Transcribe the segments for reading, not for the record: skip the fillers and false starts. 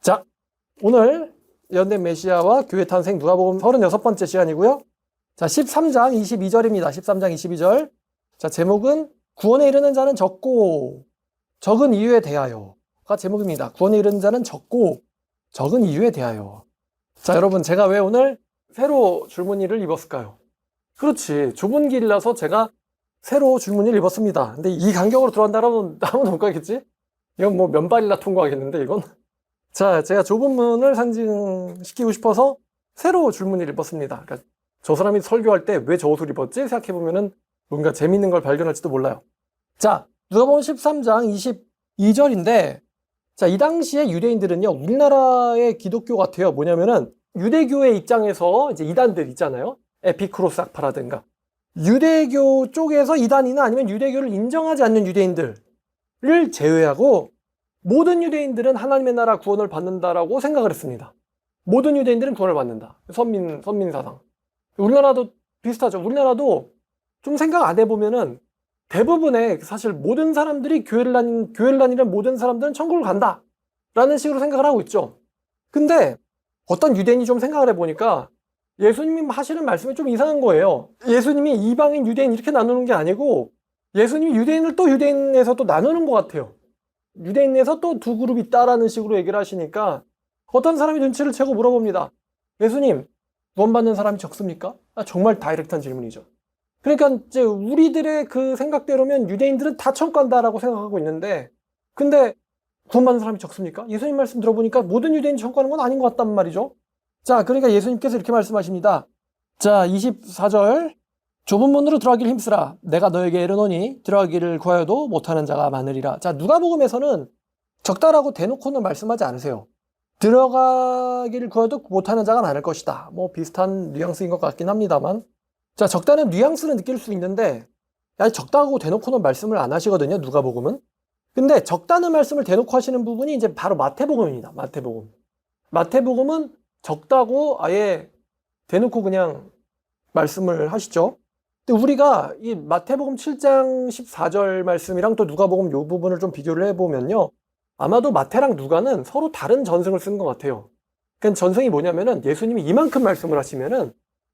자, 오늘 연된 메시아와 교회 탄생 누가복음 36번째 시간이고요. 자, 13장 22절입니다. 13장 22절. 자, 제목은 구원에 이르는 자는 적고 적은 이유에 대하여가 제목입니다. 구원에 이르는 자는 적고 적은 이유에 대하여. 자, 여러분, 제가 왜 오늘 새로 줄무늬를 입었을까요? 그렇지, 좁은 길이라서 제가 새로 줄무늬를 입었습니다. 근데 이 간격으로 들어간다면 아무도 못 가겠지? 이건 뭐 면발이나 통과하겠는데, 이건? 자, 제가 좁은 문을 상징시키고 싶어서 새로 줄무늬를 입었습니다. 그러니까 저 사람이 설교할 때 왜 저 옷을 입었지? 생각해보면은 뭔가 재밌는 걸 발견할지도 몰라요. 자, 누가복음 13장 22절인데, 자, 이 당시에 유대인들은요, 우리나라의 기독교 같아요. 뭐냐면은, 유대교의 입장에서 이제 이단들 있잖아요. 에피크로스 학파라든가. 유대교 쪽에서 이단이나 아니면 유대교를 인정하지 않는 유대인들을 제외하고, 모든 유대인들은 하나님의 나라 구원을 받는다라고 생각을 했습니다. 모든 유대인들은 구원을 받는다. 선민사상. 우리나라도 비슷하죠. 우리나라도 좀 생각 안 해보면은 대부분의 사실 모든 사람들이 교회를 다니는 모든 사람들은 천국을 간다 라는 식으로 생각을 하고 있죠. 근데 어떤 유대인이 좀 생각을 해보니까 예수님이 하시는 말씀이 좀 이상한 거예요. 예수님이 이방인, 유대인 이렇게 나누는 게 아니고 예수님이 유대인을 또 유대인에서 또 나누는 것 같아요. 유대인에서 또 두 그룹 있다라는 식으로 얘기를 하시니까 어떤 사람이 눈치를 채고 물어봅니다. 예수님, 구원받는 사람이 적습니까? 정말 다이렉트한 질문이죠. 그러니까 이제 우리들의 그 생각대로면 유대인들은 다 천국 간다라고 생각하고 있는데, 근데 구원받는 사람이 적습니까? 예수님 말씀 들어보니까 모든 유대인이 천국 가는 건 아닌 것 같단 말이죠. 자, 그러니까 예수님께서 이렇게 말씀하십니다. 자, 24절. 좁은 문으로 들어가기를 힘쓰라. 내가 너에게 이르노니 들어가기를 구하여도 못하는 자가 많으리라. 자, 누가복음에서는 적다라고 대놓고는 말씀하지 않으세요. 들어가기를 구해도 못하는 자가 많을 것이다. 뭐 비슷한 뉘앙스인 것 같긴 합니다만. 자, 적다는 뉘앙스는 느낄 수 있는데 적다고 대놓고는 말씀을 안 하시거든요. 누가복음은. 근데 적다는 말씀을 대놓고 하시는 부분이 이제 바로 마태복음입니다. 마태복음은 적다고 아예 대놓고 그냥 말씀을 하시죠. 근데 우리가 이 마태복음 7장 14절 말씀이랑 또 누가복음 이 부분을 좀 비교를 해보면요. 아마도 마태랑 누가는 서로 다른 전승을 쓰는 것 같아요. 그러니까 전승이 뭐냐면은 예수님이 이만큼 말씀을 하시면은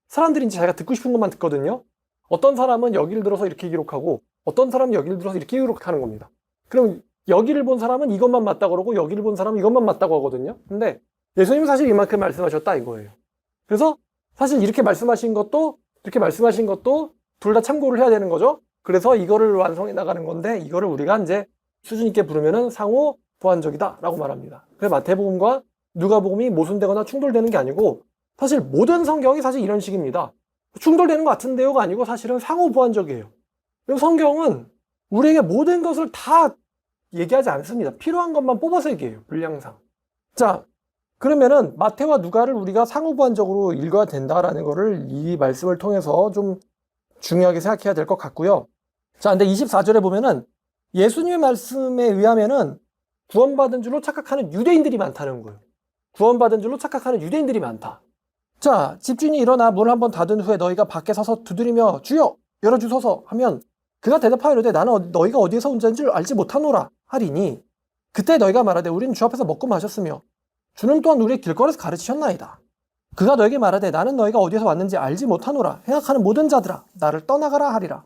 사람들이 이제 자기가 듣고 싶은 것만 듣거든요. 어떤 사람은 여기를 들어서 이렇게 기록하고 어떤 사람은 여기를 들어서 이렇게 기록하는 겁니다. 그럼 여기를 본 사람은 이것만 맞다고 그러고 여기를 본 사람은 이것만 맞다고 하거든요. 근데 예수님은 사실 이만큼 말씀하셨다 이거예요. 그래서 사실 이렇게 말씀하신 것도 둘 다 참고를 해야 되는 거죠. 그래서 이거를 완성해 나가는 건데 이거를 우리가 이제 수준 있게 부르면은 상호 보완적이다 라고 말합니다. 그래서 마태복음과 누가복음이 모순되거나 충돌되는 게 아니고 사실 모든 성경이 사실 이런 식입니다. 충돌되는 것 같은데요가 아니고 사실은 상호 보완적이에요. 그리고 성경은 우리에게 모든 것을 다 얘기하지 않습니다. 필요한 것만 뽑아서 얘기해요. 분량상. 자, 그러면은 마태와 누가를 우리가 상호 보완적으로 읽어야 된다라는 거를 이 말씀을 통해서 좀 중요하게 생각해야 될 것 같고요. 자, 근데 24절에 보면은 예수님의 말씀에 의하면은 구원받은 줄로 착각하는 유대인들이 많다는 거예요. 구원받은 줄로 착각하는 유대인들이 많다. 자, 집주인이 일어나 문을 한번 닫은 후에 너희가 밖에 서서 두드리며 주여 열어주소서 하면 그가 대답하여이르되 나는 너희가 어디에서 온 자인 줄 알지 못하노라 하리니 그때 너희가 말하되 우리는 주 앞에서 먹고 마셨으며 주는 또한 우리의 길거리에서 가르치셨나이다. 그가 너에게 말하되 나는 너희가 어디에서 왔는지 알지 못하노라. 행악하는 모든 자들아 나를 떠나가라 하리라.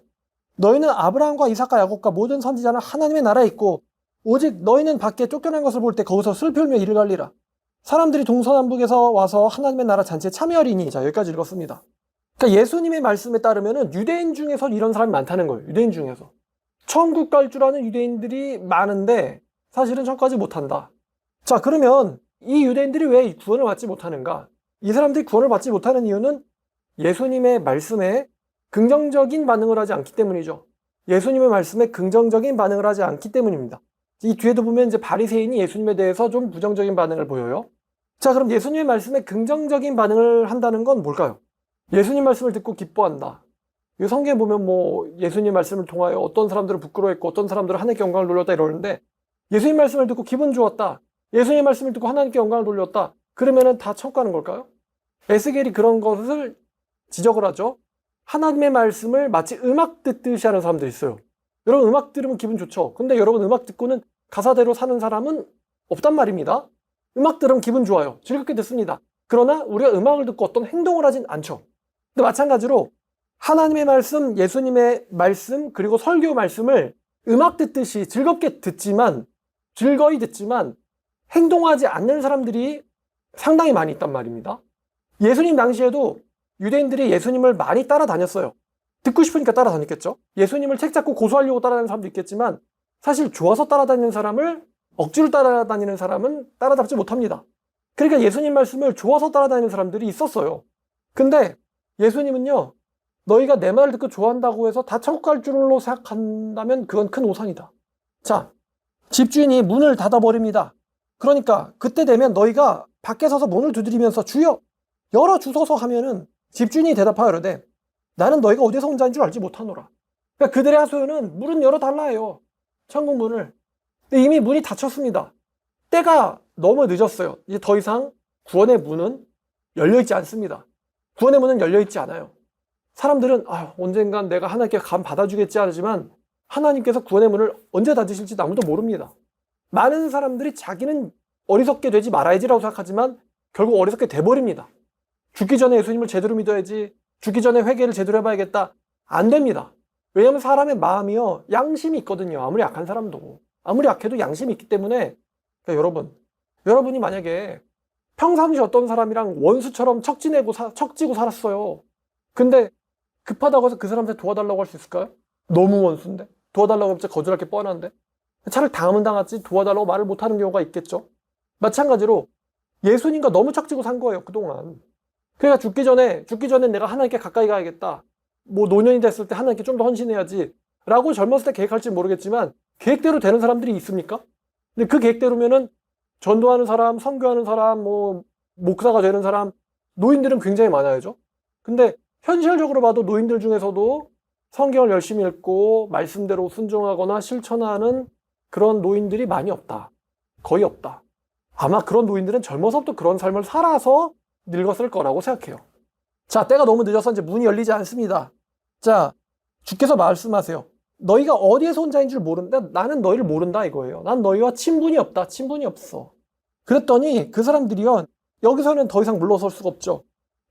너희는 아브라함과 이삭과 야곱과 모든 선지자는 하나님의 나라에 있고 오직 너희는 밖에 쫓겨난 것을 볼 때 거기서 슬피 울며 이를 갈리라. 사람들이 동서남북에서 와서 하나님의 나라 잔치에 참여하리니. 자, 여기까지 읽었습니다. 그러니까 예수님의 말씀에 따르면 유대인 중에서 이런 사람이 많다는 거예요. 유대인 중에서 천국 갈 줄 아는 유대인들이 많은데 사실은 천국 가지 못한다. 자, 그러면 이 유대인들이 왜 구원을 받지 못하는가? 이 사람들이 구원을 받지 못하는 이유는 예수님의 말씀에 긍정적인 반응을 하지 않기 때문이죠. 예수님의 말씀에 긍정적인 반응을 하지 않기 때문입니다. 이 뒤에도 보면 이제 바리새인이 예수님에 대해서 좀 부정적인 반응을 보여요. 자, 그럼 예수님의 말씀에 긍정적인 반응을 한다는 건 뭘까요? 예수님 말씀을 듣고 기뻐한다. 이 성경에 보면 뭐 예수님 말씀을 통하여 어떤 사람들을 부끄러워했고 어떤 사람들은 하나님께 영광을 돌렸다 이러는데 예수님 말씀을 듣고 기분 좋았다. 예수님 말씀을 듣고 하나님께 영광을 돌렸다. 그러면은 다 천국 가는 걸까요? 에스겔이 그런 것을 지적을 하죠. 하나님의 말씀을 마치 음악 듣듯이 하는 사람들이 있어요. 여러분 음악 들으면 기분 좋죠. 근데 여러분 음악 듣고는 가사대로 사는 사람은 없단 말입니다. 음악 들으면 기분 좋아요. 즐겁게 듣습니다. 그러나 우리가 음악을 듣고 어떤 행동을 하진 않죠. 근데 마찬가지로 하나님의 말씀, 예수님의 말씀, 그리고 설교 말씀을 음악 듣듯이 즐겁게 듣지만, 즐거이 듣지만 행동하지 않는 사람들이 상당히 많이 있단 말입니다. 예수님 당시에도 유대인들이 예수님을 많이 따라다녔어요. 듣고 싶으니까 따라다녔겠죠. 예수님을 책 잡고 고소하려고 따라다니는 사람도 있겠지만 사실 좋아서 따라다니는 사람을 억지로 따라다니는 사람은 따라잡지 못합니다. 그러니까 예수님 말씀을 좋아서 따라다니는 사람들이 있었어요. 근데 예수님은요, 너희가 내 말을 듣고 좋아한다고 해서 다 천국 갈 줄로 생각한다면 그건 큰 오산이다. 자, 집주인이 문을 닫아버립니다. 그러니까 그때 되면 너희가 밖에 서서 문을 두드리면서 주여 열어주소서 하면은 집주인이 대답하여르되 나는 너희가 어디서 온 자인 줄 알지 못하노라. 그러니까 그들의 하소연은 문은 열어달라 해요. 천국 문을. 근데 이미 문이 닫혔습니다. 때가 너무 늦었어요. 이제 더 이상 구원의 문은 열려있지 않습니다. 구원의 문은 열려있지 않아요. 사람들은 언젠간 내가 하나님께 감 받아주겠지 하지만 하나님께서 구원의 문을 언제 닫으실지 아무도 모릅니다. 많은 사람들이 자기는 어리석게 되지 말아야지라고 생각하지만 결국 어리석게 돼버립니다. 죽기 전에 예수님을 제대로 믿어야지, 죽기 전에 회개를 제대로 해봐야겠다. 안 됩니다. 왜냐하면 사람의 마음이요, 양심이 있거든요. 아무리 약한 사람도. 아무리 약해도 양심이 있기 때문에. 그러니까 여러분이 만약에 평상시 어떤 사람이랑 원수처럼 척지고 살았어요. 근데 급하다고 해서 그 사람한테 도와달라고 할 수 있을까요? 너무 원수인데? 도와달라고 하면 진짜 거절할 게 뻔한데? 차라리 당하면 당하지 도와달라고 말을 못하는 경우가 있겠죠. 마찬가지로 예수님과 너무 척지고 산 거예요, 그동안. 그러니까 죽기 전에 내가 하나님께 가까이 가야겠다. 뭐 노년이 됐을 때 하나님께 좀 더 헌신해야지 라고 젊었을 때 계획할지 모르겠지만 계획대로 되는 사람들이 있습니까? 근데 그 계획대로면은 전도하는 사람, 선교하는 사람, 뭐 목사가 되는 사람, 노인들은 굉장히 많아야죠. 근데 현실적으로 봐도 노인들 중에서도 성경을 열심히 읽고 말씀대로 순종하거나 실천하는 그런 노인들이 많이 없다. 거의 없다. 아마 그런 노인들은 젊어서부터 그런 삶을 살아서 늙었을 거라고 생각해요. 자, 때가 너무 늦어서 이제 문이 열리지 않습니다. 자, 주께서 말씀하세요. 너희가 어디에서 온 자인 줄 모른다. 나는 너희를 모른다 이거예요. 난 너희와 친분이 없다. 친분이 없어. 그랬더니 그 사람들이요, 여기서는 더 이상 물러설 수가 없죠.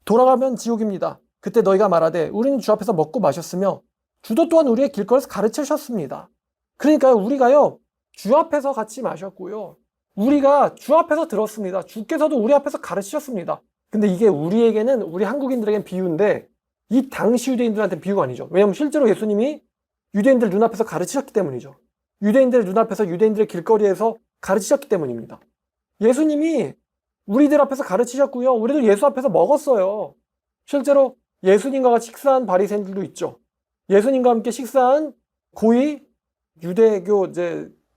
돌아가면 지옥입니다. 그때 너희가 말하되 우리는 주 앞에서 먹고 마셨으며 주도 또한 우리의 길거리에서 가르치셨습니다. 그러니까 우리가요, 주 앞에서 같이 마셨고요, 우리가 주 앞에서 들었습니다. 주께서도 우리 앞에서 가르치셨습니다. 근데 이게 우리에게는, 우리 한국인들에게는 비유인데 이 당시 유대인들한테는 비유가 아니죠. 왜냐하면 실제로 예수님이 유대인들 눈앞에서 가르치셨기 때문이죠. 유대인들 눈앞에서, 유대인들의 길거리에서 가르치셨기 때문입니다. 예수님이 우리들 앞에서 가르치셨고요, 우리도 예수 앞에서 먹었어요. 실제로 예수님과 같이 식사한 바리새인들도 있죠. 예수님과 함께 식사한 고위 유대교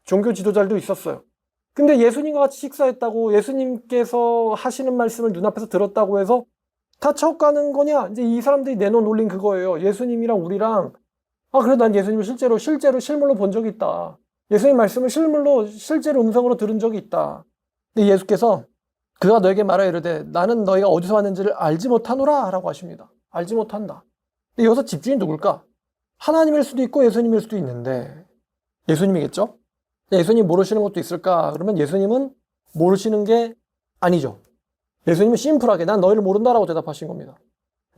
종교 지도자들도 있었어요. 근데 예수님과 같이 식사했다고, 예수님께서 하시는 말씀을 눈앞에서 들었다고 해서 다 천국 가는 거냐? 이제 이 사람들이 내놓은 논리는 그거예요. 예수님이랑 우리랑, 그래, 난 예수님을 실제로 실물로 본 적이 있다. 예수님 말씀을 실제로 음성으로 들은 적이 있다. 근데 예수께서 그가 너에게 말하여 이르되 나는 너희가 어디서 왔는지를 알지 못하노라 라고 하십니다. 알지 못한다. 근데 여기서 집주인이 누굴까? 하나님일 수도 있고 예수님일 수도 있는데 예수님이겠죠? 예수님 모르시는 것도 있을까? 그러면 예수님은 모르시는 게 아니죠. 예수님은 심플하게 난 너희를 모른다라고 대답하신 겁니다.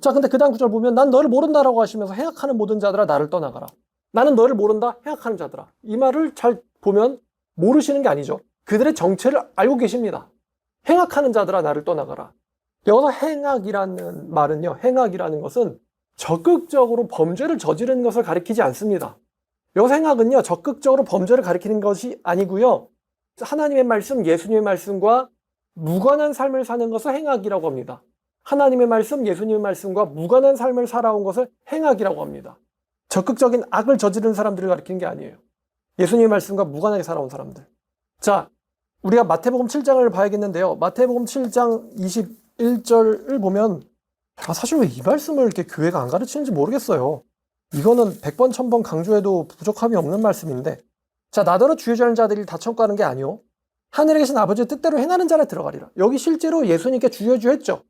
자, 근데 그 다음 구절 보면 난 너를 모른다라고 하시면서 행악하는 모든 자들아 나를 떠나가라. 나는 너를 모른다, 행악하는 자들아. 이 말을 잘 보면 모르시는 게 아니죠. 그들의 정체를 알고 계십니다. 행악하는 자들아 나를 떠나가라. 여기서 행악이라는 말은요, 행악이라는 것은 적극적으로 범죄를 저지르는 것을 가리키지 않습니다. 여기서 행악은요, 적극적으로 범죄를 가리키는 것이 아니고요, 하나님의 말씀, 예수님의 말씀과 무관한 삶을 사는 것을 행악이라고 합니다. 하나님의 말씀, 예수님의 말씀과 무관한 삶을 살아온 것을 행악이라고 합니다. 적극적인 악을 저지르는 사람들을 가리키는 게 아니에요. 예수님의 말씀과 무관하게 살아온 사람들. 자, 우리가 마태복음 7장을 봐야겠는데요. 마태복음 7장 21절을 보면 사실 왜 이 말씀을 이렇게 교회가 안 가르치는지 모르겠어요. 이거는 100번 1000번 강조해도 부족함이 없는 말씀인데, 자, 나더러 주의 자는 자들이 다 천국 가는 게 아니오, 하늘에 계신 아버지의 뜻대로 행하는 자라 들어가리라. 여기 실제로 예수님께 주여 주여 했죠.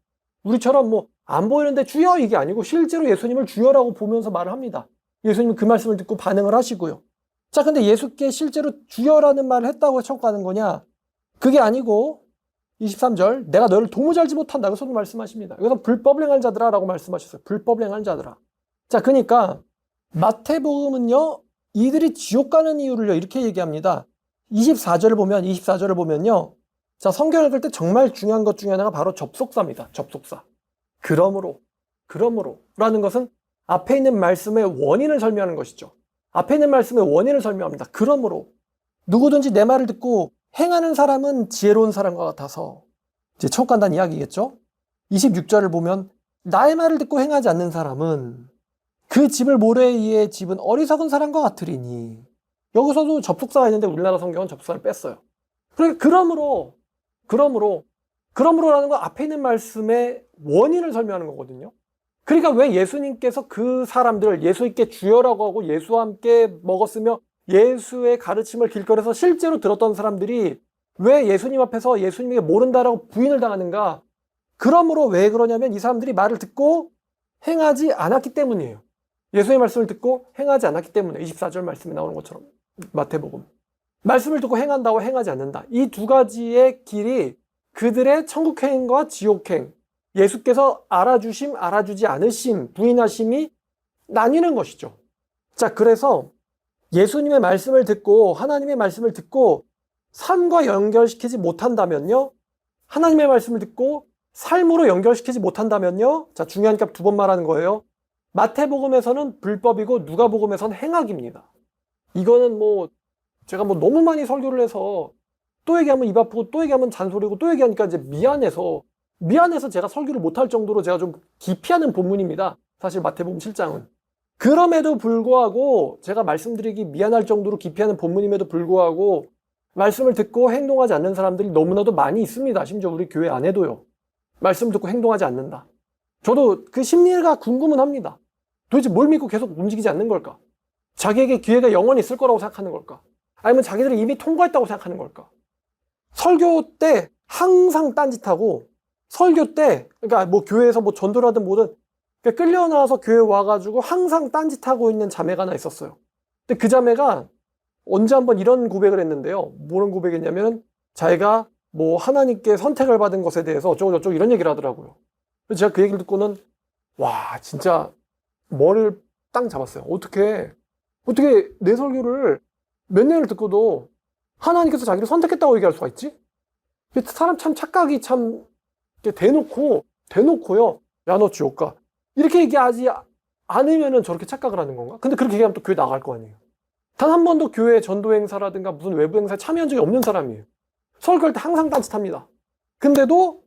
우리처럼 뭐 안 보이는데 주여 이게 아니고 실제로 예수님을 주여라고 보면서 말을 합니다. 예수님은 그 말씀을 듣고 반응을 하시고요. 자, 근데 예수께 실제로 주여라는 말을 했다고 천국 가는 거냐? 그게 아니고 23절 내가 너를 도무지 알지 못한다. 여기서도 말씀하십니다. 여기서 불법을 행한 자들아 라고 말씀하셨어요. 불법을 행한 자들아. 자, 그러니까 마태복음은요, 이들이 지옥 가는 이유를요, 이렇게 얘기합니다. 24절을 보면요. 자, 성경을 읽을 때 정말 중요한 것 중에 하나가 바로 접속사입니다. 접속사. 그러므로 라는 것은 앞에 있는 말씀의 원인을 설명하는 것이죠. 앞에 있는 말씀의 원인을 설명합니다. 그러므로 누구든지 내 말을 듣고 행하는 사람은 지혜로운 사람과 같아서, 이제 척간단 이야기겠죠. 26절을 보면 나의 말을 듣고 행하지 않는 사람은 그 집을 모래에 의해 집은 어리석은 사람과 같으리니. 여기서도 접속사가 있는데 우리나라 성경은 접속사를 뺐어요. 그러니까 그러므로라는 건 앞에 있는 말씀의 원인을 설명하는 거거든요. 그러니까 왜 예수님께서 그 사람들을 예수님께 주여라고 하고 예수와 함께 먹었으며 예수의 가르침을 길거리에서 실제로 들었던 사람들이 왜 예수님 앞에서 예수님에게 모른다라고 부인을 당하는가? 그러므로 왜 그러냐면 이 사람들이 말을 듣고 행하지 않았기 때문이에요. 예수의 말씀을 듣고 행하지 않았기 때문에. 24절 말씀에 나오는 것처럼 마태복음. 말씀을 듣고 행한다고 행하지 않는다. 이 두 가지의 길이 그들의 천국행과 지옥행, 예수께서 알아주심, 알아주지 않으심, 부인하심이 나뉘는 것이죠. 자, 그래서 예수님의 말씀을 듣고 하나님의 말씀을 듣고 삶과 연결시키지 못한다면요. 하나님의 말씀을 듣고 삶으로 연결시키지 못한다면요. 자, 중요한 값 두 번 말하는 거예요. 마태복음에서는 불법이고 누가복음에서는 행악입니다. 이거는 제가 너무 많이 설교를 해서 또 얘기하면 입 아프고 또 얘기하면 잔소리고 또 얘기하니까 이제 미안해서 제가 설교를 못할 정도로 제가 좀 기피하는 본문입니다. 사실 마태복음 7장은. 그럼에도 불구하고 제가 말씀드리기 미안할 정도로 기피하는 본문임에도 불구하고 말씀을 듣고 행동하지 않는 사람들이 너무나도 많이 있습니다. 심지어 우리 교회 안에도요. 말씀 듣고 행동하지 않는다. 저도 그 심리가 궁금은 합니다. 도대체 뭘 믿고 계속 움직이지 않는 걸까? 자기에게 기회가 영원히 있을 거라고 생각하는 걸까? 아니면 자기들이 이미 통과했다고 생각하는 걸까? 설교 때 항상 딴짓하고 설교 때 그러니까 교회에서 전도를 하든 뭐든 끌려 나와서 교회 와가지고 항상 딴짓하고 있는 자매가 하나 있었어요. 근데 그 자매가 언제 한번 이런 고백을 했는데요. 뭐런 고백했냐면 자기가 하나님께 선택을 받은 것에 대해서 어쩌고 이런 얘기를 하더라고요. 그래서 제가 그 얘기를 듣고는 와 진짜 머리를 땅 잡았어요. 어떻게 내 설교를 몇 년을 듣고도 하나님께서 자기를 선택했다고 얘기할 수가 있지? 사람 참 착각이 참 대놓고요. 야 너 지옥 가. 이렇게 얘기하지 않으면은 저렇게 착각을 하는 건가? 근데 그렇게 얘기하면 또 교회 나갈 거 아니에요. 단 한 번도 교회 전도 행사라든가 무슨 외부 행사에 참여한 적이 없는 사람이에요. 설교할 때 항상 딴짓합니다. 근데도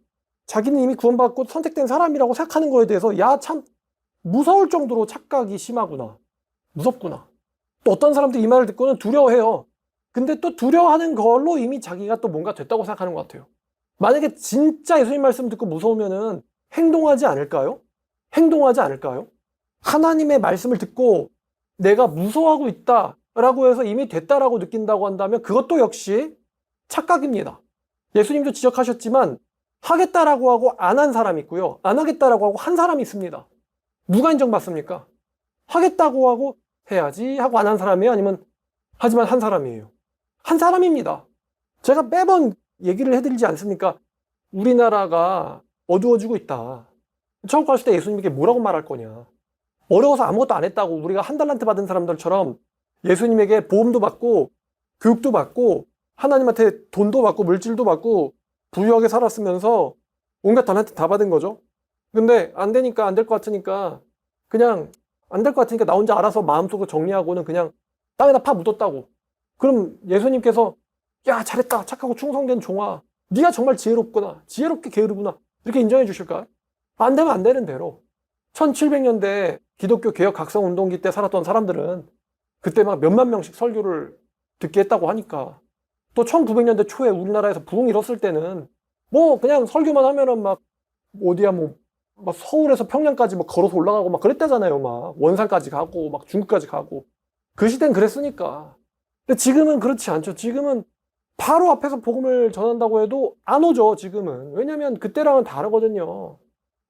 자기는 이미 구원받고 선택된 사람이라고 생각하는 거에 대해서 야 참 무서울 정도로 착각이 심하구나. 무섭구나. 또 어떤 사람들이 이 말을 듣고는 두려워해요. 근데 또 두려워하는 걸로 이미 자기가 또 뭔가 됐다고 생각하는 것 같아요. 만약에 진짜 예수님 말씀 듣고 무서우면은 행동하지 않을까요? 하나님의 말씀을 듣고 내가 무서워하고 있다라고 해서 이미 됐다라고 느낀다고 한다면 그것도 역시 착각입니다. 예수님도 지적하셨지만 하겠다라고 하고 안 한 사람이 있고요. 안 하겠다라고 하고 한 사람이 있습니다. 누가 인정받습니까? 하겠다고 하고 해야지 하고 안 한 사람이에요? 아니면 하지만 한 사람이에요? 한 사람입니다. 제가 매번 얘기를 해드리지 않습니까? 우리나라가 어두워지고 있다. 천국 갔을 때 예수님께 뭐라고 말할 거냐. 어려워서 아무것도 안 했다고 우리가 한 달란트 받은 사람들처럼 예수님에게 보험도 받고 교육도 받고 하나님한테 돈도 받고 물질도 받고 부유하게 살았으면서 온갖 달란트 다 받은 거죠. 근데 안 되니까 안 될 것 같으니까 그냥 안 될 것 같으니까 나 혼자 알아서 마음속으로 정리하고는 그냥 땅에다 파 묻었다고. 그럼 예수님께서 야 잘했다 착하고 충성된 종아 네가 정말 지혜롭게 게으르구나 이렇게 인정해 주실까요? 안 되면 안 되는 대로 1700년대 기독교 개혁 각성 운동기 때 살았던 사람들은 그때 막 몇만 명씩 설교를 듣게 했다고 하니까 또 1900년대 초에 우리나라에서 부흥 일었을 때는 그냥 설교만 하면은 막 어디야 막 서울에서 평양까지 막 걸어서 올라가고 막 그랬다잖아요. 막 원산까지 가고 막 중국까지 가고 그 시대는 그랬으니까. 근데 지금은 그렇지 않죠. 지금은 바로 앞에서 복음을 전한다고 해도 안 오죠. 지금은. 왜냐면 그때랑은 다르거든요.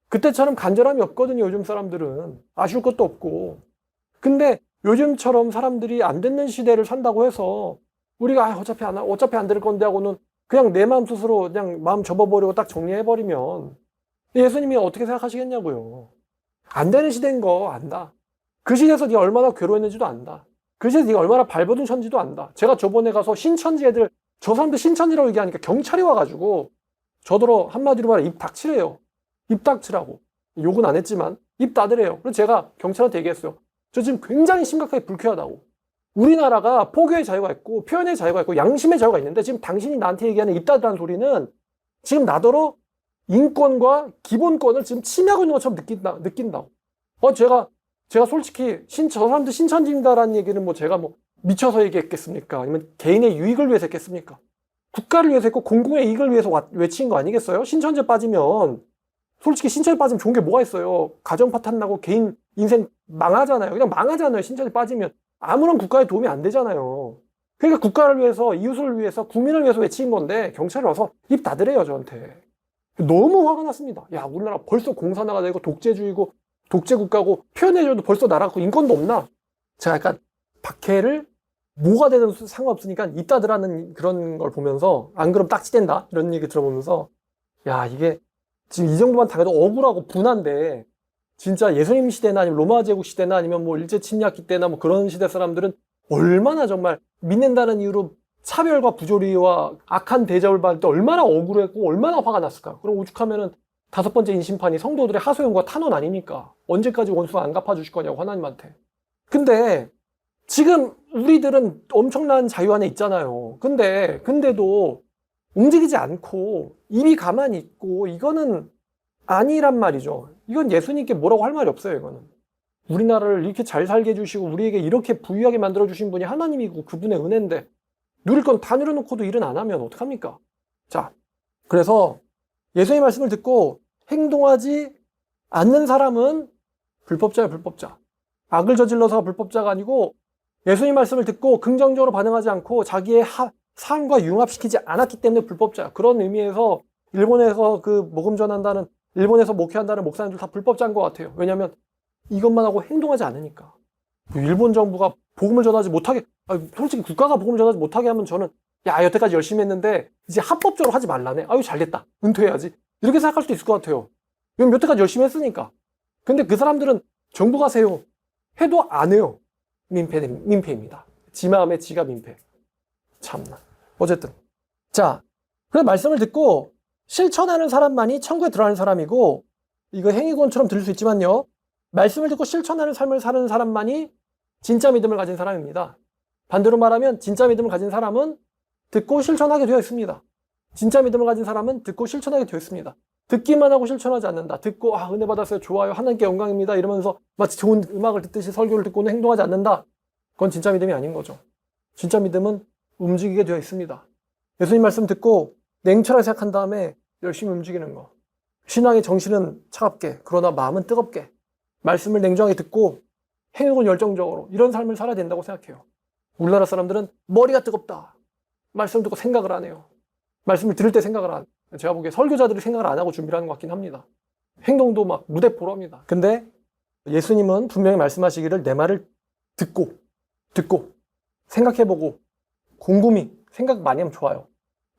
그때처럼 간절함이 없거든요. 요즘 사람들은. 아쉬울 것도 없고. 근데 요즘처럼 사람들이 안 듣는 시대를 산다고 해서 우리가 어차피 안 될 건데 하고는 그냥 내 마음 스스로 그냥 마음 접어버리고 딱 정리해버리면 예수님이 어떻게 생각하시겠냐고요. 안 되는 시대인 거 안다. 그 시대에서 네가 얼마나 괴로웠는지도 안다. 그 시대에서 네가 얼마나 발버둥 쳤는지도 안다. 제가 저번에 가서 신천지 애들, 저 사람들 신천지라고 얘기하니까 경찰이 와가지고 저더러 한마디로 말해 입 닥치래요. 입 닥치라고. 욕은 안 했지만 입 닫으래요. 그래서 제가 경찰한테 얘기했어요. 저 지금 굉장히 심각하게 불쾌하다고. 우리나라가 포교의 자유가 있고 표현의 자유가 있고 양심의 자유가 있는데 지금 당신이 나한테 얘기하는 입 닫으라는 소리는 지금 나더러 인권과 기본권을 지금 침해하고 있는 것처럼 느낀다고. 제가 솔직히 저 사람들 신천지입니다라는 얘기는 뭐 제가 뭐 미쳐서 얘기했겠습니까? 아니면 개인의 유익을 위해서 했겠습니까? 국가를 위해서 했고 공공의 이익을 위해서 외친 거 아니겠어요? 신천지에 빠지면 솔직히 신천지에 빠지면 좋은 게 뭐가 있어요? 가정 파탄 나고 개인 인생 망하잖아요. 그냥 망하잖아요. 신천지에 빠지면 아무런 국가에 도움이 안 되잖아요. 그러니까 국가를 위해서, 이웃을 위해서, 국민을 위해서 외친 건데 경찰이 와서 입 닫으래요, 저한테. 너무 화가 났습니다. 야, 우리나라 벌써 공산화가 되고 독재주의고 독재국가고 표현해줘도 벌써 나라고 인권도 없나? 제가 약간 박해를 뭐가 되든 상관없으니까 입 닫으라는 그런 걸 보면서 안 그럼 딱지된다 이런 얘기 들어보면서 야, 이게 지금 이 정도만 당해도 억울하고 분한데 진짜 예수님 시대나 아니면 로마 제국 시대나 아니면 뭐 일제 침략기 때나 뭐 그런 시대 사람들은 얼마나 정말 믿는다는 이유로 차별과 부조리와 악한 대접을 받을 때 얼마나 억울했고 얼마나 화가 났을까. 그럼 오죽하면은 5번째 인심판이 성도들의 하소연과 탄원 아닙니까? 언제까지 원수 안 갚아주실 거냐고 하나님한테. 근데 지금 우리들은 엄청난 자유 안에 있잖아요. 근데도 움직이지 않고 입이 가만히 있고 이거는 아니란 말이죠. 이건 예수님께 뭐라고 할 말이 없어요, 이거는. 우리나라를 이렇게 잘 살게 해주시고 우리에게 이렇게 부유하게 만들어주신 분이 하나님이고 그분의 은혜인데 누릴 건 다 누려놓고도 일은 안 하면 어떡합니까? 자, 그래서 예수님의 말씀을 듣고 행동하지 않는 사람은 불법자예요, 불법자. 악을 저질러서 불법자가 아니고 예수님 말씀을 듣고 긍정적으로 반응하지 않고 자기의 삶과 융합시키지 않았기 때문에 불법자야. 그런 의미에서 일본에서 복음 전한다는 일본에서 목회한다는 목사님들 다 불법자인 것 같아요. 왜냐하면 이것만 하고 행동하지 않으니까. 일본 정부가 복음을 전하지 못하게, 솔직히 국가가 복음을 전하지 못하게 하면 저는 야, 여태까지 열심히 했는데 이제 합법적으로 하지 말라네. 아유, 잘됐다. 은퇴해야지. 이렇게 생각할 수도 있을 것 같아요. 왜냐면 여태까지 열심히 했으니까. 근데 그 사람들은 정부 가세요. 해도 안 해요. 민폐입니다. 지 마음에 지가 민폐. 참나. 어쨌든. 자, 그래서 말씀을 듣고 실천하는 사람만이 천국에 들어가는 사람이고, 이거 행위권처럼 들릴 수 있지만요. 말씀을 듣고 실천하는 삶을 사는 사람만이 진짜 믿음을 가진 사람입니다. 반대로 말하면 진짜 믿음을 가진 사람은 듣고 실천하게 되어 있습니다. 진짜 믿음을 가진 사람은 듣고 실천하게 되어 있습니다. 듣기만 하고 실천하지 않는다. 듣고 은혜 받았어요. 좋아요. 하나님께 영광입니다. 이러면서 마치 좋은 음악을 듣듯이 설교를 듣고는 행동하지 않는다. 그건 진짜 믿음이 아닌 거죠. 진짜 믿음은 움직이게 되어 있습니다. 예수님 말씀 듣고 냉철하게 생각한 다음에 열심히 움직이는 거. 신앙의 정신은 차갑게 그러나 마음은 뜨겁게 말씀을 냉정하게 듣고 행동은 열정적으로 이런 삶을 살아야 된다고 생각해요. 우리나라 사람들은 머리가 뜨겁다. 말씀을 듣고 생각을 안 해요. 말씀을 들을 때 생각을 안 해요. 제가 보기에 설교자들이 생각을 안 하고 준비를 하는 것 같긴 합니다. 행동도 막 무대포로 합니다. 근데 예수님은 분명히 말씀하시기를 내 말을 듣고 생각해보고 곰곰이 생각 많이 하면 좋아요.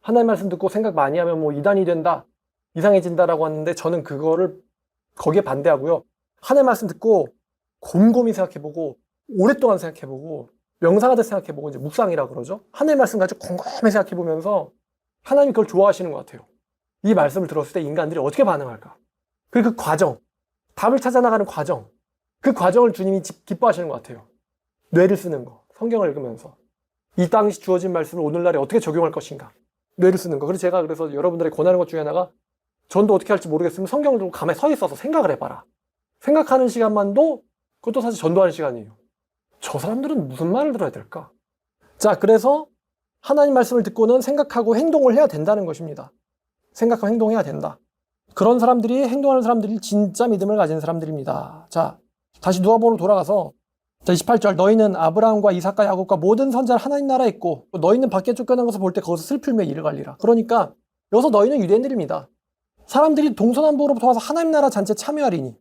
하나님 말씀 듣고 생각 많이 하면 뭐 이단이 된다, 이상해진다라고 하는데 저는 그거를 거기에 반대하고요. 하나님 말씀 듣고 곰곰이 생각해보고 오랫동안 생각해보고 명상하듯 생각해보고 이제 묵상이라 그러죠. 하나님 말씀 가지고 곰곰이 생각해보면서 하나님이 그걸 좋아하시는 것 같아요. 이 말씀을 들었을 때 인간들이 어떻게 반응할까? 그리고 그 과정, 답을 찾아 나가는 과정, 그 과정을 주님이 기뻐하시는 것 같아요. 뇌를 쓰는 거, 성경을 읽으면서 이 당시 주어진 말씀을 오늘날에 어떻게 적용할 것인가, 뇌를 쓰는 거. 그래서 제가 여러분들에게 권하는 것 중에 하나가 전도 어떻게 할지 모르겠으면 성경을 들고 가만히 서 있어서 생각을 해봐라. 생각하는 시간만도 그것도 사실 전도하는 시간이에요. 저 사람들은 무슨 말을 들어야 될까? 자, 그래서 하나님 말씀을 듣고는 생각하고 행동을 해야 된다는 것입니다. 생각하고 행동해야 된다. 그런 사람들이, 행동하는 사람들이 진짜 믿음을 가진 사람들입니다. 자, 다시 누가복음으로 돌아가서 자, 28절 너희는 아브라함과 이삭과 야곱과 모든 선자를 하나님 나라에 있고 너희는 밖에 쫓겨난 것을 볼 때 거기서 슬플며 이를 갈리라. 그러니까 여기서 너희는 유대인들입니다. 사람들이 동서남북으로부터 와서 하나님 나라 잔치에 참여하리니.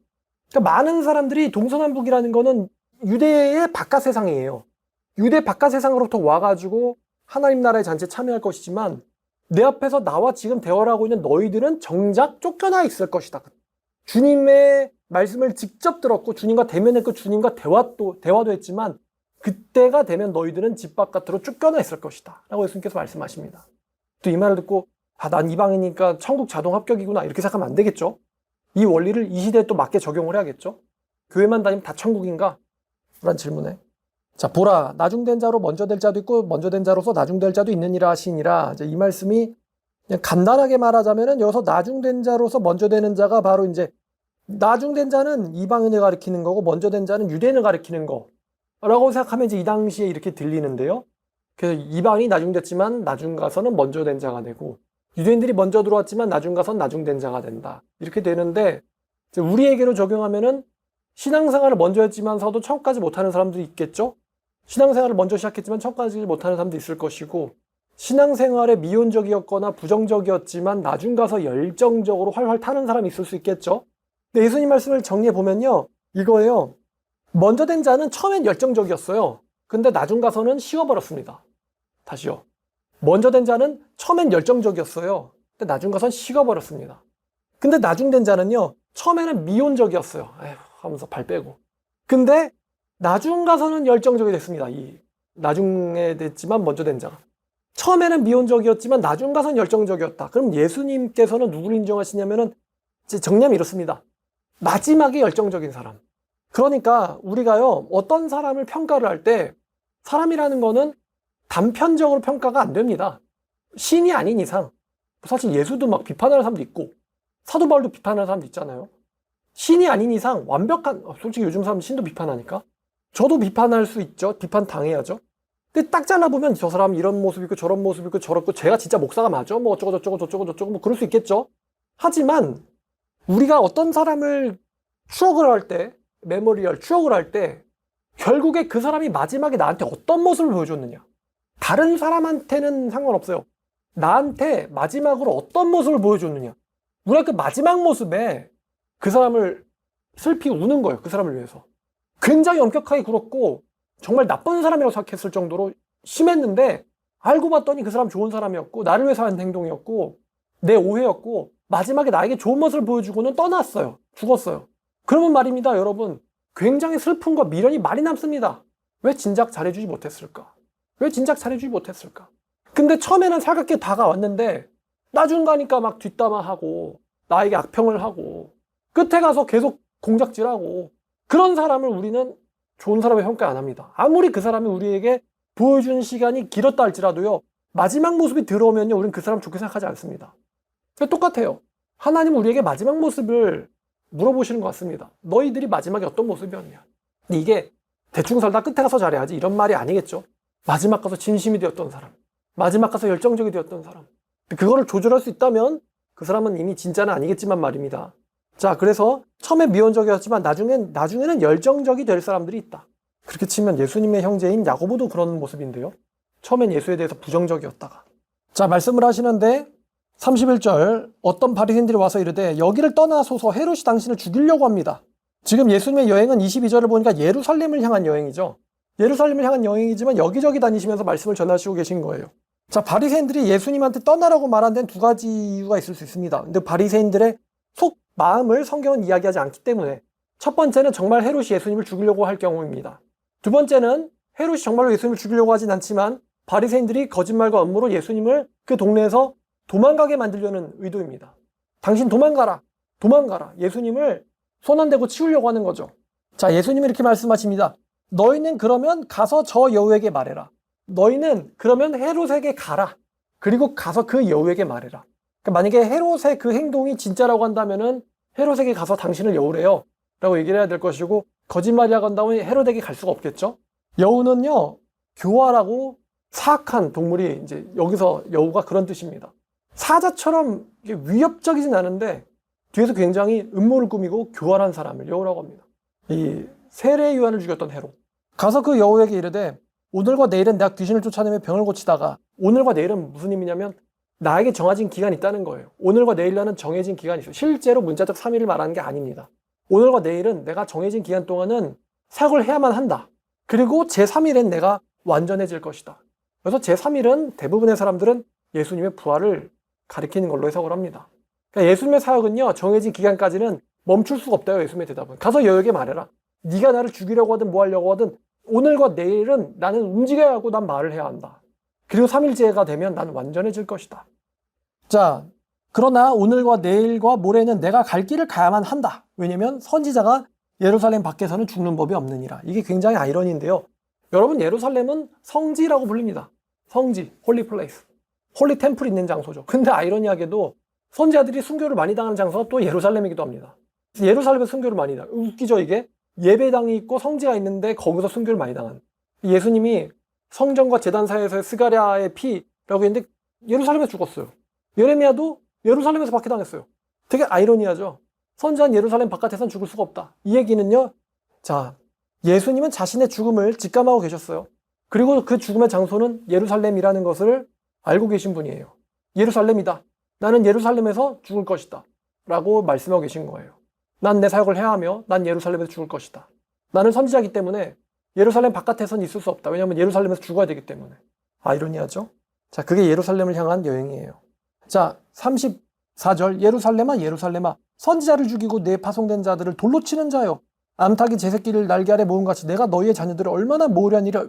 그러니까 많은 사람들이 동서남북이라는 거는 유대의 바깥 세상이에요. 유대 바깥 세상으로부터 와가지고 하나님 나라의 잔치에 참여할 것이지만 내 앞에서 나와 지금 대화를 하고 있는 너희들은 정작 쫓겨나 있을 것이다. 주님의 말씀을 직접 들었고 주님과 대면했고 주님과 대화도 했지만 그때가 되면 너희들은 집 바깥으로 쫓겨나 있을 것이다 라고 예수님께서 말씀하십니다. 또 이 말을 듣고 난 이방이니까 천국 자동 합격이구나 이렇게 생각하면 안 되겠죠. 이 원리를 이 시대에 또 맞게 적용을 해야겠죠. 교회만 다니면 다 천국인가? 라는 질문에 자 보라 나중된 자로 먼저 될 자도 있고 먼저 된 자로서 나중될 자도 있느니라 하시니라. 이제 이 말씀이 그냥 간단하게 말하자면은 여기서 나중된 자로서 먼저 되는 자가 바로 이제 나중된 자는 이방인을 가리키는 거고 먼저 된 자는 유대인을 가리키는 거라고 생각하면 이제 이 당시에 이렇게 들리는데요. 그래서 이방인이 나중됐지만 나중 가서는 먼저 된 자가 되고 유대인들이 먼저 들어왔지만 나중 가서는 나중된 자가 된다. 이렇게 되는데 이제 우리에게로 적용하면은 신앙생활을 먼저 했지만서도 천국까지 못하는 사람들이 있겠죠. 신앙생활을 먼저 시작했지만 천국까지 못하는 사람도 있을 것이고 신앙생활에 미온적이었거나 부정적이었지만 나중 가서 열정적으로 활활 타는 사람이 있을 수 있겠죠. 근데 예수님 말씀을 정리해 보면요. 이거예요. 먼저 된 자는 처음엔 열정적이었어요. 근데 나중 가서는 식어버렸습니다. 다시요. 먼저 된 자는 처음엔 열정적이었어요. 근데 나중 가서는 식어버렸습니다. 근데 나중 된 자는요. 처음에는 미온적이었어요. 에휴 하면서 발 빼고. 근데 나중 가서는 열정적이 됐습니다. 이 나중에 됐지만 먼저 된 자가. 처음에는 미온적이었지만 나중 가서는 열정적이었다. 그럼 예수님께서는 누구를 인정하시냐면은 정리하면 이렇습니다. 마지막에 열정적인 사람. 그러니까 우리가요 어떤 사람을 평가를 할 때 사람이라는 거는 단편적으로 평가가 안 됩니다. 신이 아닌 이상 사실 예수도 막 비판하는 사람도 있고 사도 바울도 비판하는 사람도 있잖아요. 신이 아닌 이상 완벽한 솔직히 요즘 사람 신도 비판하니까 저도 비판할 수 있죠. 비판 당해야죠. 근데 딱 잘라보면 저 사람 이런 모습 있고 저런 모습 있고 저렇고 제가 진짜 목사가 맞아? 뭐 어쩌고 저쩌고 뭐 그럴 수 있겠죠. 하지만 우리가 어떤 사람을 추억을 할 때 메모리얼 추억을 할 때 결국에 그 사람이 마지막에 나한테 어떤 모습을 보여줬느냐. 다른 사람한테는 상관없어요. 나한테 마지막으로 어떤 모습을 보여줬느냐. 우리가 그 마지막 모습에 그 사람을 슬피 우는 거예요. 그 사람을 위해서. 굉장히 엄격하게 굴었고 정말 나쁜 사람이라고 생각했을 정도로 심했는데 알고 봤더니 그 사람 좋은 사람이었고 나를 위해서 한 행동이었고 내 오해였고 마지막에 나에게 좋은 모습을 보여주고는 떠났어요. 죽었어요. 그러면 말입니다. 여러분 굉장히 슬픔과 미련이 많이 남습니다. 왜 진작 잘해주지 못했을까? 왜 진작 잘해주지 못했을까? 근데 처음에는 살갑게 다가왔는데 나중 가니까 막 뒷담화하고 나에게 악평을 하고 끝에 가서 계속 공작질하고 그런 사람을 우리는 좋은 사람의 평가 안 합니다. 아무리 그 사람이 우리에게 보여준 시간이 길었다 할지라도요. 마지막 모습이 들어오면요. 우리는 그 사람 좋게 생각하지 않습니다. 똑같아요. 하나님은 우리에게 마지막 모습을 물어보시는 것 같습니다. 너희들이 마지막에 어떤 모습이었냐. 근데 이게 대충 살다 끝에 가서 잘해야지 이런 말이 아니겠죠. 마지막 가서 진심이 되었던 사람. 마지막 가서 열정적이 되었던 사람. 그거를 조절할 수 있다면 그 사람은 이미 진짜는 아니겠지만 말입니다. 자, 그래서 처음에 미온적이었지만 나중에는 열정적이 될 사람들이 있다. 그렇게 치면 예수님의 형제인 야고보도 그런 모습인데요. 처음엔 예수에 대해서 부정적이었다가. 자, 말씀을 하시는데 31절 어떤 바리새인들이 와서 이르되 여기를 떠나소서 헤롯이 당신을 죽이려고 합니다. 지금 예수님의 여행은 22절을 보니까 예루살렘을 향한 여행이죠. 예루살렘을 향한 여행이지만 여기저기 다니시면서 말씀을 전하시고 계신 거예요. 자, 바리새인들이 예수님한테 떠나라고 말한 데는 두 가지 이유가 있을 수 있습니다. 근데 바리새인들의 속 마음을 성경은 이야기하지 않기 때문에 첫 번째는 정말 헤롯이 예수님을 죽이려고 할 경우입니다. 두 번째는 헤롯이 정말로 예수님을 죽이려고 하진 않지만 바리새인들이 거짓말과 음모로 예수님을 그 동네에서 도망가게 만들려는 의도입니다. 당신 도망가라. 예수님을 손 안 대고 치우려고 하는 거죠. 자, 예수님이 이렇게 말씀하십니다. 너희는 그러면 가서 저 여우에게 말해라. 너희는 그러면 헤롯에게 가라. 그리고 가서 그 여우에게 말해라. 그러니까 만약에 헤롯의 그 행동이 진짜라고 한다면은 헤롯에게 가서 당신을 여우래요 라고 얘기를 해야 될 것이고 거짓말이라고 한다면 헤롯에게 갈 수가 없겠죠. 여우는요 교활하고 사악한 동물이 이제 여기서 여우가 그런 뜻입니다. 사자처럼 위협적이진 않은데 뒤에서 굉장히 음모를 꾸미고 교활한 사람을 여우라고 합니다. 이 세례 요한을 죽였던 헤롯. 가서 그 여우에게 이르되 오늘과 내일은 내가 귀신을 쫓아내며 병을 고치다가 오늘과 내일은 무슨 의미냐면 나에게 정해진 기간이 있다는 거예요. 오늘과 내일이라는 정해진 기간이 있어요. 실제로 문자적 3일을 말하는 게 아닙니다. 오늘과 내일은 내가 정해진 기간 동안은 사역을 해야만 한다. 그리고 제3일엔 내가 완전해질 것이다. 그래서 제3일은 대부분의 사람들은 예수님의 부활을 가리키는 걸로 해석을 합니다. 그러니까 예수님의 사역은요, 정해진 기간까지는 멈출 수가 없다요. 예수님의 대답은. 가서 여에게 말해라. 네가 나를 죽이려고 하든 뭐 하려고 하든 오늘과 내일은 나는 움직여야 하고 난 말을 해야 한다. 그리고 3일째가 되면 난 완전해질 것이다. 자, 그러나 오늘과 내일과 모레는 내가 갈 길을 가야만 한다. 왜냐면 선지자가 예루살렘 밖에서는 죽는 법이 없느니라. 이게 굉장히 아이러니인데요. 여러분, 예루살렘은 성지라고 불립니다. 성지, 홀리 플레이스. 홀리 템플이 있는 장소죠. 근데 아이러니하게도 선지자들이 순교를 많이 당하는 장소가 또 예루살렘이기도 합니다. 예루살렘에 순교를 많이 당해요. 웃기죠, 이게? 예배당이 있고 성지가 있는데 거기서 순교를 많이 당한. 예수님이 성전과 제단 사이에서의 스가랴의 피라고 했는데 예루살렘에서 죽었어요. 예레미야도 예루살렘에서 박해당했어요. 되게 아이러니하죠. 선지자는 예루살렘 바깥에선 죽을 수가 없다. 이 얘기는요, 자, 예수님은 자신의 죽음을 직감하고 계셨어요. 그리고 그 죽음의 장소는 예루살렘이라는 것을 알고 계신 분이에요. 예루살렘이다. 나는 예루살렘에서 죽을 것이다. 라고 말씀하고 계신 거예요. 난 내 사역을 해야 하며 난 예루살렘에서 죽을 것이다. 나는 선지자이기 때문에 예루살렘 바깥에선 있을 수 없다. 왜냐하면 예루살렘에서 죽어야 되기 때문에. 아이러니하죠? 자, 그게 예루살렘을 향한 여행이에요. 자, 34절. 예루살렘아 예루살렘아 선지자를 죽이고 내 파송된 자들을 돌로 치는 자여, 암탉이 제 새끼를 날개 아래 모음같이 내가 너희의 자녀들을 얼마나 모으려니라.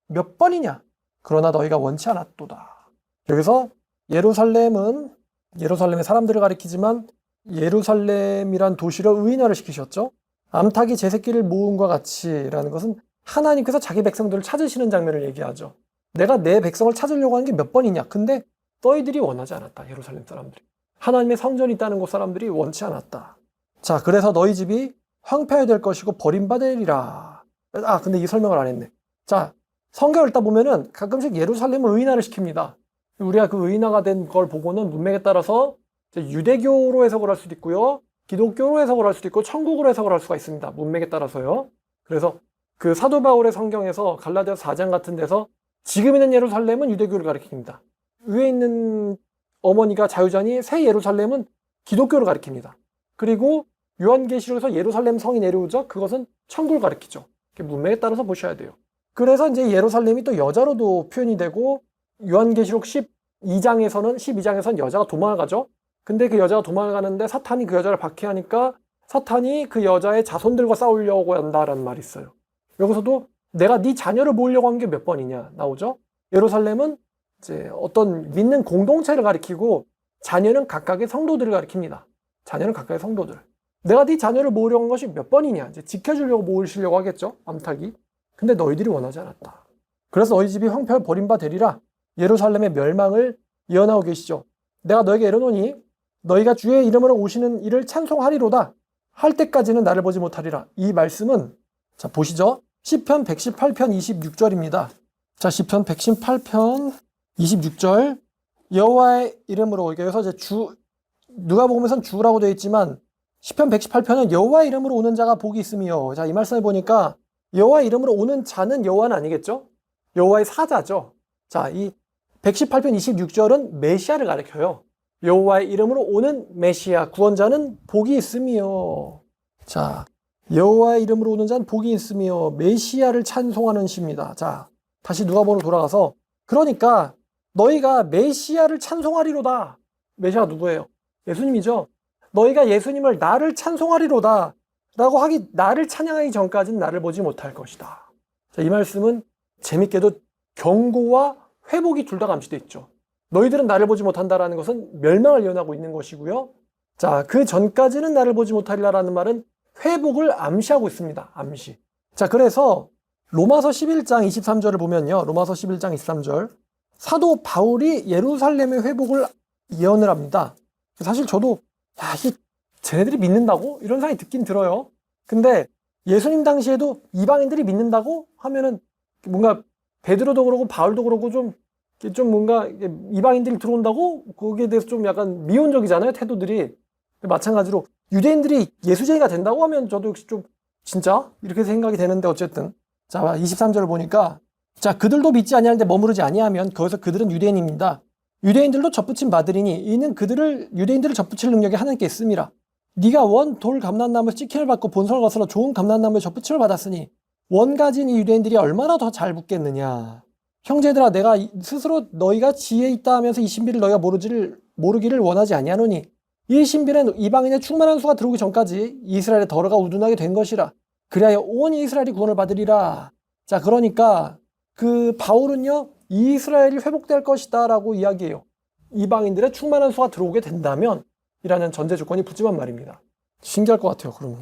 몇 번이냐. 그러나 너희가 원치 않았도다. 여기서 예루살렘은 예루살렘의 사람들을 가리키지만 예루살렘이란 도시를 의인화를 시키셨죠. 암탉이 제 새끼를 모음과 같이라는 것은 하나님께서 자기 백성들을 찾으시는 장면을 얘기하죠. 내가 내 백성을 찾으려고 하는 게 몇 번이냐. 근데 너희들이 원하지 않았다. 예루살렘 사람들이. 하나님의 성전이 있다는 곳 사람들이 원치 않았다. 자, 그래서 너희 집이 황폐해야 될 것이고 버림받으리라. 아, 근데 이 설명을 안 했네. 자, 성경을 읽다 보면은 가끔씩 예루살렘을 의인화를 시킵니다. 우리가 그 의인화가 된 걸 보고는 문맥에 따라서 유대교로 해석을 할 수도 있고요, 기독교로 해석을 할 수도 있고 천국으로 해석을 할 수가 있습니다. 문맥에 따라서요. 그래서 그 사도 바울의 성경에서 갈라디아서 4장 같은 데서 지금 있는 예루살렘은 유대교를 가리킵니다. 위에 있는 어머니가 자유자니 새 예루살렘은 기독교를 가리킵니다. 그리고 요한계시록에서 예루살렘 성이 내려오죠. 그것은 천국을 가리키죠. 문맥에 따라서 보셔야 돼요. 그래서 이제 예루살렘이 또 여자로도 표현이 되고 요한계시록 12장에서는 여자가 도망을 가죠. 근데 그 여자가 도망을 가는데 사탄이 그 여자를 박해하니까 사탄이 그 여자의 자손들과 싸우려고 한다라는 말이 있어요. 여기서도 내가 네 자녀를 모으려고 한 게 몇 번이냐 나오죠. 예루살렘은 이제 어떤 믿는 공동체를 가리키고 자녀는 각각의 성도들을 가리킵니다. 자녀는 각각의 성도들. 내가 네 자녀를 모으려고 한 것이 몇 번이냐. 이제 지켜주려고 모으시려고 하겠죠. 암탉이. 근데 너희들이 원하지 않았다. 그래서 너희 집이 황폐하여 버림바 되리라. 예루살렘의 멸망을 예언하고 계시죠. 내가 너에게 이르노니 너희가 주의 이름으로 오시는 이를 찬송하리로다. 할 때까지는 나를 보지 못하리라. 이 말씀은 자 보시죠. 시편 118편 26절입니다. 자, 시편 118편 26절. 여호와의 이름으로, 여기서 이제 누가복음에서는 주라고 되어 있지만 시편 118편은 여호와의 이름으로 오는 자가 복이 있으며, 자, 이 말씀을 보니까 여호와의 이름으로 오는 자는 여호와는 아니겠죠? 여호와의 사자죠. 자, 이 118편 26절은 메시아를 가리켜요. 여호와의 이름으로 오는 메시아, 구원자는 복이 있으며. 자, 여호와의 이름으로 오는 자는 복이 있으며 메시아를 찬송하는 시입니다. 자, 다시 누가복음으로 돌아가서, 그러니까 너희가 메시아를 찬송하리로다. 메시아가 누구예요? 예수님이죠. 너희가 예수님을 나를 찬송하리로다 라고 하기, 나를 찬양하기 전까지는 나를 보지 못할 것이다. 자, 이 말씀은 재밌게도 경고와 회복이 둘 다 감시되어 있죠. 너희들은 나를 보지 못한다라는 것은 멸망을 예언하고 있는 것이고요. 자, 그 전까지는 나를 보지 못하리라라는 말은 회복을 암시하고 있습니다. 암시. 자, 그래서 로마서 11장 23절을 보면요. 로마서 11장 23절. 사도 바울이 예루살렘의 회복을 예언을 합니다. 사실 저도 이게 쟤네들이 믿는다고? 이런 생각이 듣긴 들어요. 근데 예수님 당시에도 이방인들이 믿는다고 하면은 뭔가 베드로도 그러고 바울도 그러고 좀 뭔가 이방인들이 들어온다고? 거기에 대해서 좀 약간 미온적이잖아요, 태도들이. 마찬가지로 유대인들이 예수쟁이가 된다고 하면 저도 역시 좀 진짜? 이렇게 생각이 되는데 어쨌든. 자, 23절을 보니까, 자, 그들도 믿지 아니하는데 머무르지 아니하면 거기서 그들은 유대인입니다. 유대인들도 접붙임 받으리니 이는 유대인들을 접붙일 능력이 하나님께 있음이라. 네가 원 돌 감람나무에서 찍힘을 받고 본성을 거슬러 좋은 감람나무에 접붙임을 받았으니 원 가진 이 유대인들이 얼마나 더 잘 붙겠느냐. 형제들아 내가 스스로 너희가 지혜 있다 하면서 이 신비를 너희가 모르기를 원하지 아니하노니 이 신비는 이방인의 충만한 수가 들어오기 전까지 이스라엘의 덫가 우둔하게 된 것이라. 그리하여 온 이스라엘이 구원을 받으리라. 자, 그러니까 그 바울은요 이스라엘이 회복될 것이다 라고 이야기해요. 이방인들의 충만한 수가 들어오게 된다면 이라는 전제 조건이 붙지만 말입니다. 신기할 것 같아요. 그러면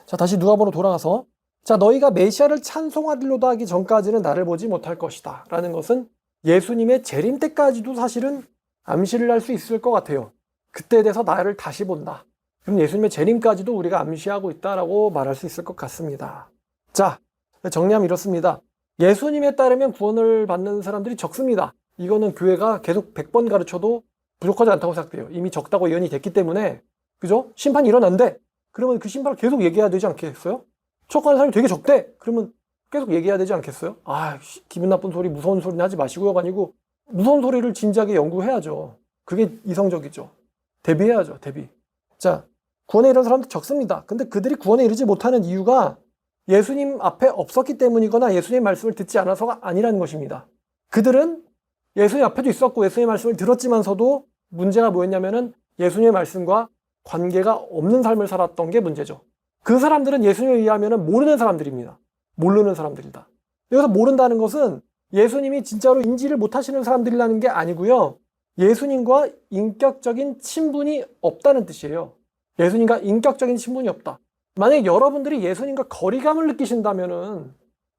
자, 다시 누가복음으로 돌아가서 자, 너희가 메시아를 찬송하리로다 하기 전까지는 나를 보지 못할 것이다 라는 것은 예수님의 재림 때까지도 사실은 암시를 할 수 있을 것 같아요. 그때에 대해서 나를 다시 본다. 그럼 예수님의 재림까지도 우리가 암시하고 있다라고 말할 수 있을 것 같습니다. 자, 정리하면 이렇습니다. 예수님에 따르면 구원을 받는 사람들이 적습니다. 이거는 교회가 계속 100번 가르쳐도 부족하지 않다고 생각돼요. 이미 적다고 예언이 됐기 때문에, 그죠? 심판이 일어난대. 그러면 그 심판을 계속 얘기해야 되지 않겠어요? 척하는 사람이 되게 적대. 그러면 계속 얘기해야 되지 않겠어요? 아, 기분 나쁜 소리, 무서운 소리는 하지 마시고요가 아니고 무서운 소리를 진지하게 연구해야죠. 그게 이성적이죠. 대비해야죠. 대비. 자, 구원에 이른 사람들 적습니다. 근데 그들이 구원에 이르지 못하는 이유가 예수님 앞에 없었기 때문이거나 예수님의 말씀을 듣지 않아서가 아니라는 것입니다. 그들은 예수님 앞에도 있었고 예수님의 말씀을 들었지만서도 문제가 뭐였냐면은 예수님의 말씀과 관계가 없는 삶을 살았던 게 문제죠. 그 사람들은 예수님에 의하면 모르는 사람들입니다. 모르는 사람들이다. 여기서 모른다는 것은 예수님이 진짜로 인지를 못하시는 사람들이라는 게 아니고요. 예수님과 인격적인 친분이 없다는 뜻이에요. 예수님과 인격적인 친분이 없다. 만약 여러분들이 예수님과 거리감을 느끼신다면은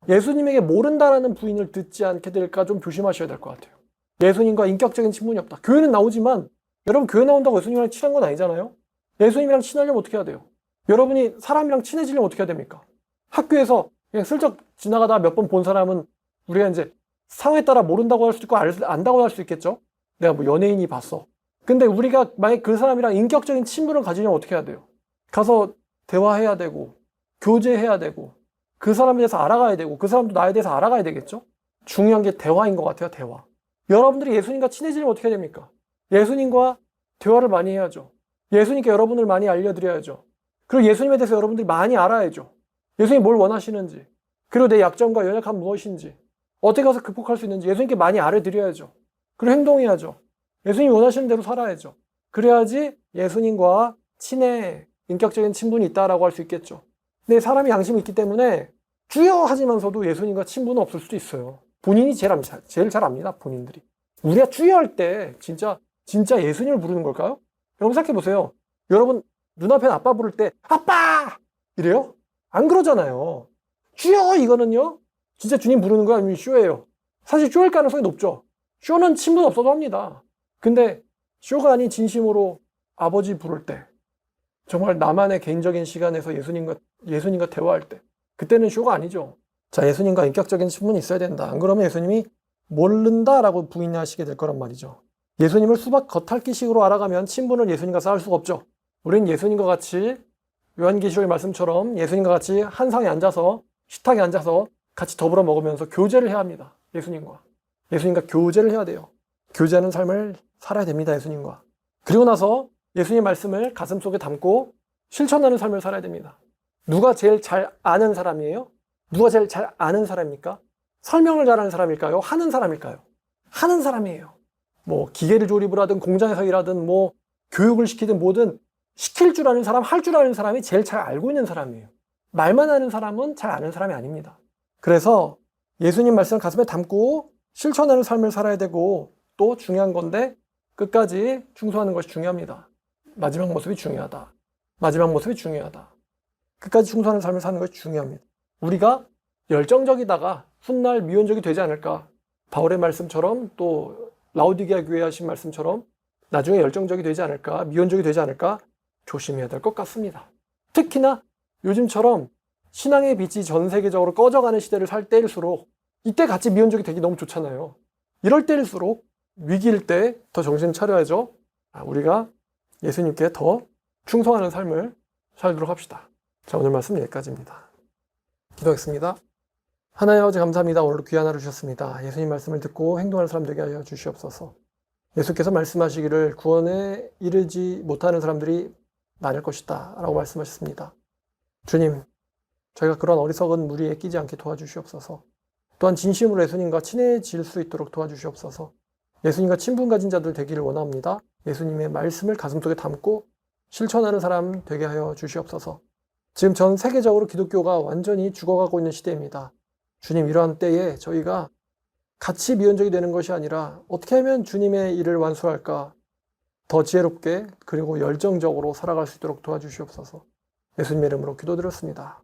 예수님에게 모른다라는 부인을 듣지 않게 될까 좀 조심하셔야 될 것 같아요. 예수님과 인격적인 친분이 없다. 교회는 나오지만 여러분 교회 나온다고 예수님이랑 친한 건 아니잖아요. 예수님이랑 친하려면 어떻게 해야 돼요? 여러분이 사람이랑 친해지려면 어떻게 해야 됩니까? 학교에서 그냥 슬쩍 지나가다 몇 번 본 사람은 우리가 이제 상황에 따라 모른다고 할 수도 있고 안다고 할 수 있겠죠? 내가 뭐 연예인이 봤어. 근데 우리가 만약 그 사람이랑 인격적인 친분을 가지려면 어떻게 해야 돼요? 가서 대화해야 되고 교제해야 되고 그 사람에 대해서 알아가야 되고 그 사람도 나에 대해서 알아가야 되겠죠? 중요한 게 대화인 것 같아요. 대화. 여러분들이 예수님과 친해지려면 어떻게 해야 됩니까? 예수님과 대화를 많이 해야죠. 예수님께 여러분을 많이 알려드려야죠. 그리고 예수님에 대해서 여러분들이 많이 알아야죠. 예수님이 뭘 원하시는지, 그리고 내 약점과 연약함은 무엇인지, 어떻게 가서 극복할 수 있는지 예수님께 많이 알려드려야죠. 그리고 행동해야죠. 예수님이 원하시는 대로 살아야죠. 그래야지 예수님과 친해, 인격적인 친분이 있다라고 할 수 있겠죠. 근데 사람이 양심이 있기 때문에 주여 하지만서도 예수님과 친분은 없을 수도 있어요. 본인이 제일 잘 압니다. 본인들이. 우리가 주여 할 때 진짜 예수님을 부르는 걸까요? 여러분 생각해 보세요. 여러분 눈앞에 아빠 부를 때 아빠! 이래요? 안 그러잖아요. 주여 이거는요. 진짜 주님 부르는 거야 아니면 쇼예요? 사실 쇼일 가능성이 높죠. 쇼는 친분 없어도 합니다. 근데 쇼가 아닌 진심으로 아버지 부를 때 정말 나만의 개인적인 시간에서 예수님과 대화할 때 그때는 쇼가 아니죠. 자, 예수님과 인격적인 친분이 있어야 된다. 안 그러면 예수님이 모른다라고 부인하시게 될 거란 말이죠. 예수님을 수박 겉핥기식으로 알아가면 친분을 예수님과 쌓을 수가 없죠. 우리는 예수님과 같이 요한계시록의 말씀처럼 예수님과 같이 한 상에 앉아서 식탁에 앉아서 같이 더불어 먹으면서 교제를 해야 합니다. 예수님과 교제를 해야 돼요. 교제하는 삶을 살아야 됩니다. 예수님과. 그리고 나서 예수님의 말씀을 가슴속에 담고 실천하는 삶을 살아야 됩니다. 누가 제일 잘 아는 사람이에요? 누가 제일 잘 아는 사람입니까? 설명을 잘하는 사람일까요? 하는 사람일까요? 하는 사람이에요. 뭐 기계를 조립을 하든 공장에서 일하든 뭐 교육을 시키든 뭐든 시킬 줄 아는 사람, 할 줄 아는 사람이 제일 잘 알고 있는 사람이에요. 말만 하는 사람은 잘 아는 사람이 아닙니다. 그래서 예수님 말씀을 가슴에 담고 실천하는 삶을 살아야 되고 또 중요한 건데 끝까지 충성하는 것이 중요합니다. 마지막 모습이 중요하다. 끝까지 충성하는 삶을 사는 것이 중요합니다. 우리가 열정적이다가 훗날 미온적이 되지 않을까. 바울의 말씀처럼 또 라오디게아 교회에 하신 말씀처럼 나중에 열정적이 되지 않을까, 미온적이 되지 않을까 조심해야 될 것 같습니다. 특히나 요즘처럼 신앙의 빛이 전 세계적으로 꺼져가는 시대를 살 때일수록 이때 같이 미온적이 되기 너무 좋잖아요. 이럴 때일수록 위기일 때 더 정신 차려야죠. 우리가 예수님께 더 충성하는 삶을 살도록 합시다. 자, 오늘 말씀 여기까지입니다. 기도하겠습니다. 하나님 아버지 감사합니다. 오늘도 귀한 하루 주셨습니다. 예수님 말씀을 듣고 행동하는 사람 되게 하여 주시옵소서. 예수께서 말씀하시기를 구원에 이르지 못하는 사람들이 많을 것이다 라고 말씀하셨습니다. 주님, 저희가 그런 어리석은 무리에 끼지 않게 도와주시옵소서. 또한 진심으로 예수님과 친해질 수 있도록 도와주시옵소서. 예수님과 친분 가진 자들 되기를 원합니다. 예수님의 말씀을 가슴속에 담고 실천하는 사람 되게 하여 주시옵소서. 지금 전 세계적으로 기독교가 완전히 죽어가고 있는 시대입니다. 주님, 이러한 때에 저희가 같이 미온적이 되는 것이 아니라 어떻게 하면 주님의 일을 완수할까 더 지혜롭게 그리고 열정적으로 살아갈 수 있도록 도와주시옵소서. 예수님의 이름으로 기도드렸습니다.